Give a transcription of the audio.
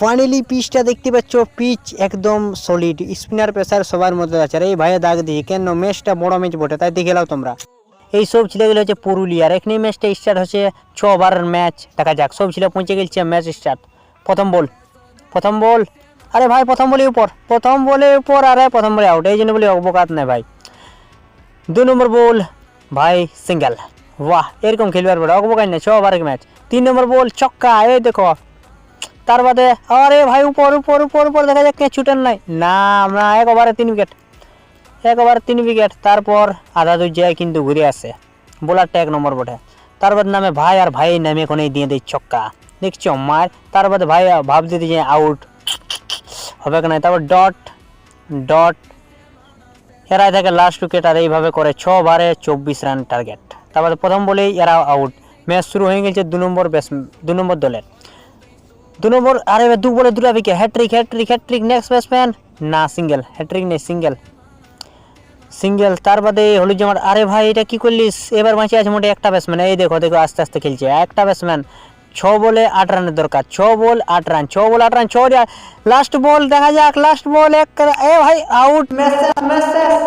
Finally পিচটা দেখতে পাচ্ছ, pitch একদম সলিড, স্পিনার পেসার সবার মধ্যে আছে। আর এই ভাইয়া দাগ দিয়ে কেন ম্যাচটা বড় ম্যাচ বটে, তাই দেখে নাও তোমরা। এই সব ছেলেগুলো হচ্ছে পুরুলিয়ার। এখানে ম্যাচটা স্টার্ট হচ্ছে 6 ওভারের ম্যাচ। দেখা যাক, সব ছেলে পৌঁছে গেছে ম্যাচ স্টার্ট। প্রথম বল, আরে ভাই প্রথম বলে উপর, আরে প্রথম বলে আউট, এই জন্য বলে অবকাত নেই ভাই। 2 নম্বর বল ভাই সিঙ্গেল, বাহ এরকম খেলবার পরে অবকাত নেই, 6 ওভারের ম্যাচ। 3 নম্বর বল ছক্কা, এই দেখো। তার বাদে আরে ভাই উপর দেখা যাক কে ছুটেন নাই না, আমরা 1 ওভারে 3 উইকেট। তারপর আধা দুই যায় কিন্তু ঘুরে আসে, বোলারটা 1 নম্বর বটে। তার বাদে নামে ভাই, আর ভাই নামে এখন দিয়ে দেয় ছক্কা, দেখছো মার। তার বাদে ভাই ভাব দিতে যায় আউট, হবে না। তারপর ডট এরাই থাকে লাস্ট উইকেট। আর এইভাবে করে 6 ওভারে 24 রান টার্গেট। তারপরে প্রথম বলেই এরা আউট। ম্যাচ শুরু হয়ে গেছে 2 নম্বর দলের। 2 নম্বর, আরে 2 বলে 2টা উইকেট, হ্যাট্রিক। নেক্সট ব্যাটসম্যান না, সিঙ্গেল, হ্যাট্রিক নেই, সিঙ্গেল। তার বাদে হলুদ জামার, আরে ভাই এটা কি করলিস, এবার বাঁচিয়ে আছে মোটে একটা ব্যাটসম্যান। এই দেখো আস্তে আস্তে খেলছে একটা ব্যাটসম্যান। 6 বলে 8 রানের দরকার, 6 বল 8 রান। লাস্ট বল দেখা যাক, লাস্ট বল এ ভাই আউট, ম্যাচ শেষ।